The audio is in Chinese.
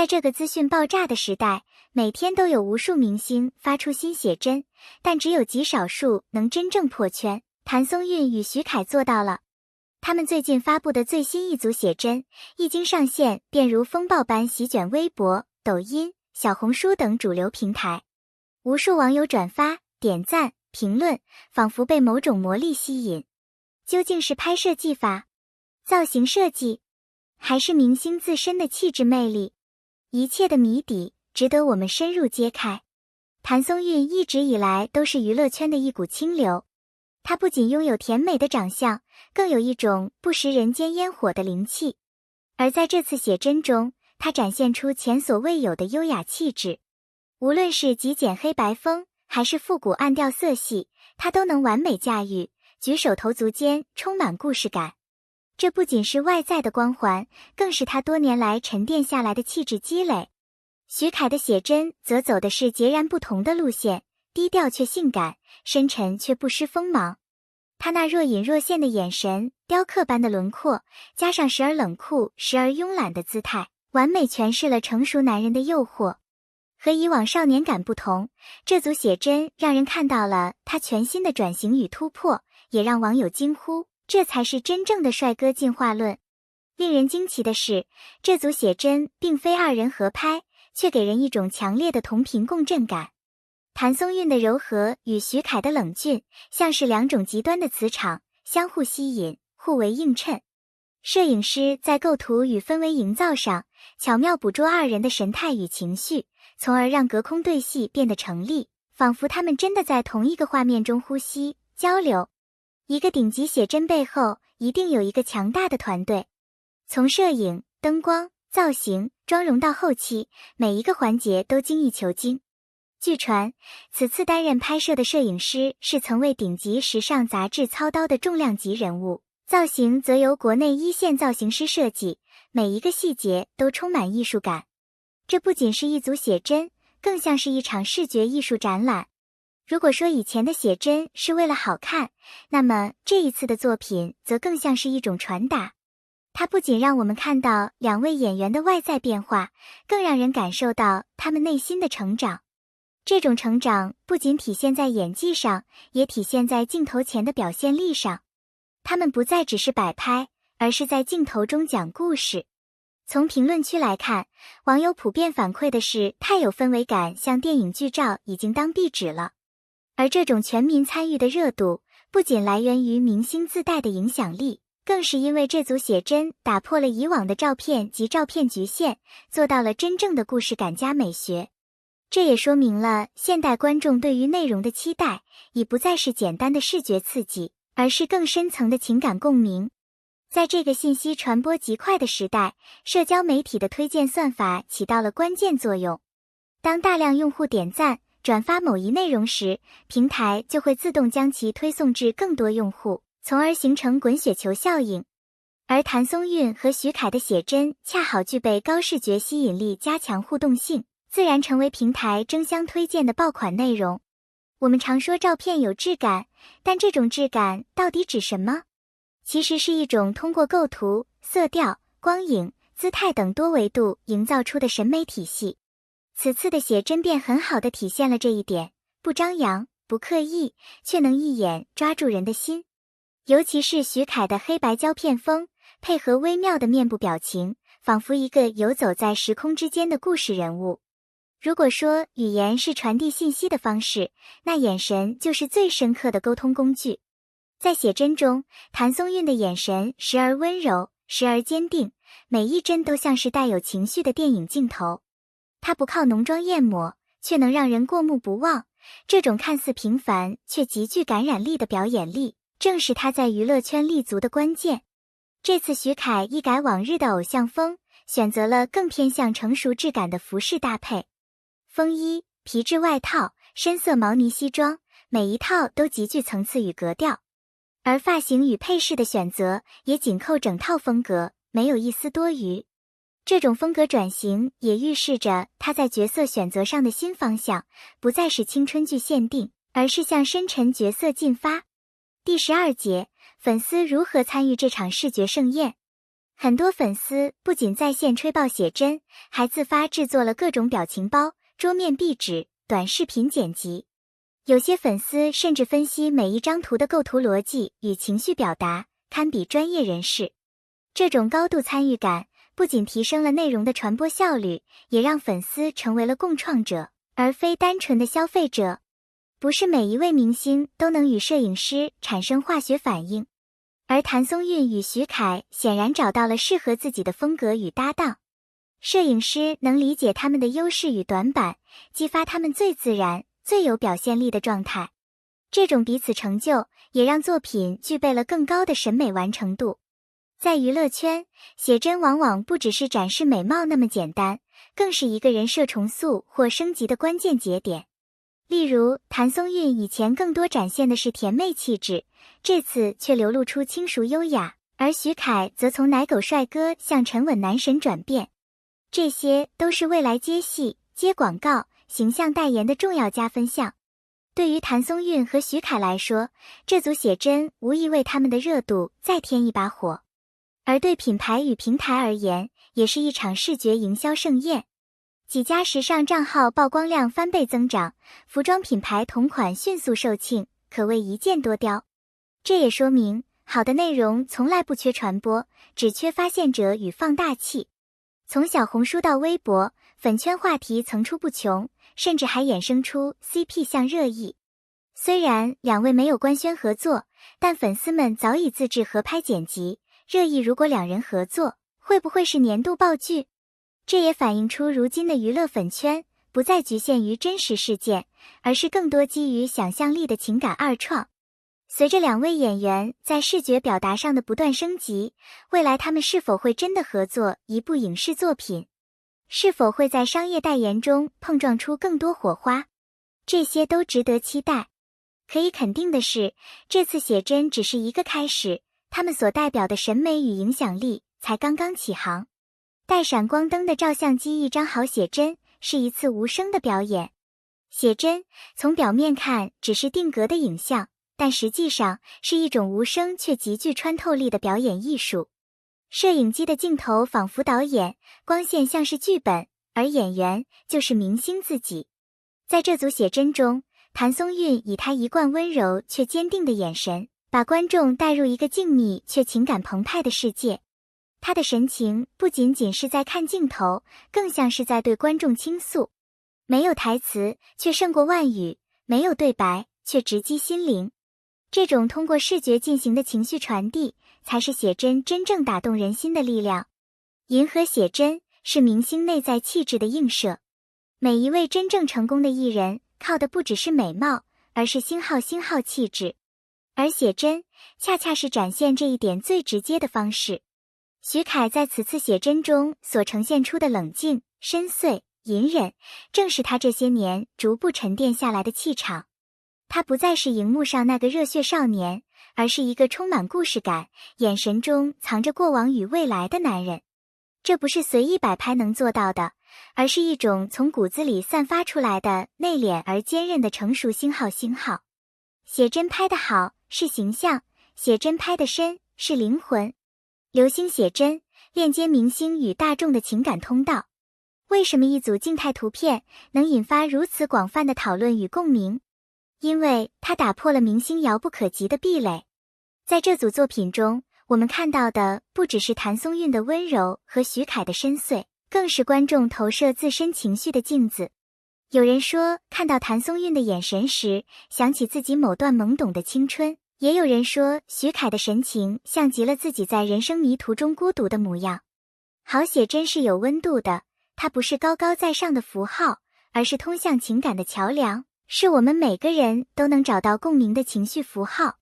在这个资讯爆炸的时代，每天都有无数明星发出新写真，但只有极少数能真正破圈。谭松韵与徐凯做到了。他们最近发布的最新一组写真，一经上线便如风暴般席卷微博、抖音、小红书等主流平台，无数网友转发、点赞、评论，仿佛被某种魔力吸引。究竟是拍摄技法、造型设计，还是明星自身的气质魅力？一切的谜底值得我们深入揭开。谭松韵一直以来都是娱乐圈的一股清流，她不仅拥有甜美的长相，更有一种不食人间烟火的灵气。而在这次写真中，她展现出前所未有的优雅气质。无论是极简黑白风，还是复古暗调色系，她都能完美驾驭，举手投足间充满故事感。这不仅是外在的光环，更是她多年来沉淀下来的气质积累。徐凯的写真则走的是截然不同的路线，低调却性感，深沉却不失锋芒。他那若隐若现的眼神，雕刻般的轮廓，加上时而冷酷时而慵懒的姿态，完美诠释了成熟男人的诱惑。和以往少年感不同，这组写真让人看到了他全新的转型与突破，也让网友惊呼，这才是真正的帅哥进化论。令人惊奇的是，这组写真并非二人合拍，却给人一种强烈的同频共振感。谭松韵的柔和与徐凯的冷峻，像是两种极端的磁场，相互吸引，互为映衬。摄影师在构图与氛围营造上，巧妙捕捉二人的神态与情绪，从而让隔空对戏变得成立，仿佛他们真的在同一个画面中呼吸、交流。一个顶级写真背后，一定有一个强大的团队。从摄影、灯光、造型、妆容到后期，每一个环节都精益求精。据传，此次担任拍摄的摄影师是曾为顶级时尚杂志操刀的重量级人物，造型则由国内一线造型师设计，每一个细节都充满艺术感。这不仅是一组写真，更像是一场视觉艺术展览。如果说以前的写真是为了好看，那么这一次的作品则更像是一种传达。它不仅让我们看到两位演员的外在变化，更让人感受到他们内心的成长。这种成长不仅体现在演技上，也体现在镜头前的表现力上。他们不再只是摆拍，而是在镜头中讲故事。从评论区来看，网友普遍反馈的是太有氛围感，像电影剧照已经当壁纸了。而这种全民参与的热度，不仅来源于明星自带的影响力，更是因为这组写真打破了以往的照片及照片局限，做到了真正的故事感加美学。这也说明了现代观众对于内容的期待，已不再是简单的视觉刺激，而是更深层的情感共鸣。在这个信息传播极快的时代，社交媒体的推荐算法起到了关键作用。当大量用户点赞、转发某一内容时，平台就会自动将其推送至更多用户，从而形成滚雪球效应。而谭松韵和徐凯的写真恰好具备高视觉吸引力加强互动性，自然成为平台争相推荐的爆款内容。我们常说照片有质感，但这种质感到底指什么？其实是一种通过构图、色调、光影、姿态等多维度营造出的审美体系。此次的写真便很好地体现了这一点，不张扬、不刻意，却能一眼抓住人的心。尤其是徐凯的黑白胶片风，配合微妙的面部表情，仿佛一个游走在时空之间的故事人物。如果说语言是传递信息的方式，那眼神就是最深刻的沟通工具。在写真中，谭松韵的眼神时而温柔，时而坚定，每一帧都像是带有情绪的电影镜头。她不靠浓妆艳抹，却能让人过目不忘。这种看似平凡却极具感染力的表演力，正是她在娱乐圈立足的关键。这次徐凯一改往日的偶像风，选择了更偏向成熟质感的服饰搭配。风衣、皮质外套、深色毛呢西装，每一套都极具层次与格调。而发型与配饰的选择也紧扣整套风格，没有一丝多余。这种风格转型也预示着他在角色选择上的新方向，不再是青春剧限定，而是向深沉角色进发。第12节，粉丝如何参与这场视觉盛宴？很多粉丝不仅在线吹爆写真，还自发制作了各种表情包、桌面壁纸、短视频剪辑。有些粉丝甚至分析每一张图的构图逻辑与情绪表达，堪比专业人士。这种高度参与感不仅提升了内容的传播效率，也让粉丝成为了共创者，而非单纯的消费者。不是每一位明星都能与摄影师产生化学反应，而谭松韵与徐凯显然找到了适合自己的风格与搭档。摄影师能理解他们的优势与短板，激发他们最自然、最有表现力的状态。这种彼此成就，也让作品具备了更高的审美完成度。在娱乐圈，写真往往不只是展示美貌那么简单，更是一个人设重塑或升级的关键节点。例如，谭松韵以前更多展现的是甜妹气质，这次却流露出轻熟优雅，而徐凯则从奶狗帅哥向沉稳男神转变。这些都是未来接戏、接广告、形象代言的重要加分项。对于谭松韵和徐凯来说，这组写真无疑为他们的热度再添一把火。而对品牌与平台而言，也是一场视觉营销盛宴。几家时尚账号曝光量翻倍增长，服装品牌同款迅速售罄，可谓一箭多雕。这也说明，好的内容从来不缺传播，只缺发现者与放大器。从小红书到微博，粉圈话题层出不穷，甚至还衍生出 CP 向热议。虽然两位没有官宣合作，但粉丝们早已自制合拍剪辑，热议如果两人合作，会不会是年度爆剧？这也反映出如今的娱乐粉圈不再局限于真实事件，而是更多基于想象力的情感二创。随着两位演员在视觉表达上的不断升级，未来他们是否会真的合作一部影视作品？是否会在商业代言中碰撞出更多火花？这些都值得期待。可以肯定的是，这次写真只是一个开始，他们所代表的审美与影响力才刚刚起航。带闪光灯的照相机一张好写真，是一次无声的表演。写真从表面看只是定格的影像，但实际上是一种无声却极具穿透力的表演艺术。摄影机的镜头仿佛导演，光线像是剧本，而演员就是明星自己。在这组写真中，谭松韵以她一贯温柔却坚定的眼神，把观众带入一个静谧却情感澎湃的世界。她的神情不仅仅是在看镜头，更像是在对观众倾诉。没有台词，却胜过万语；没有对白，却直击心灵。这种通过视觉进行的情绪传递，才是写真真正打动人心的力量。银河写真是明星内在气质的映射。每一位真正成功的艺人，靠的不只是美貌，而是星号气质。而写真恰恰是展现这一点最直接的方式。徐凯在此次写真中所呈现出的冷静、深邃、隐忍，正是他这些年逐步沉淀下来的气场。他不再是荧幕上那个热血少年，而是一个充满故事感、眼神中藏着过往与未来的男人。这不是随意摆拍能做到的，而是一种从骨子里散发出来的内敛而坚韧的成熟星号。写真拍得好是形象，写真拍得深是灵魂。流星写真链接明星与大众的情感通道。为什么一组静态图片能引发如此广泛的讨论与共鸣？因为它打破了明星遥不可及的壁垒。在这组作品中，我们看到的不只是谭松韵的温柔和徐凯的深邃，更是观众投射自身情绪的镜子。有人说，看到谭松韵的眼神时，想起自己某段懵懂的青春。也有人说，徐凯的神情像极了自己在人生迷途中孤独的模样。好写真是有温度的，它不是高高在上的符号，而是通向情感的桥梁，是我们每个人都能找到共鸣的情绪符号。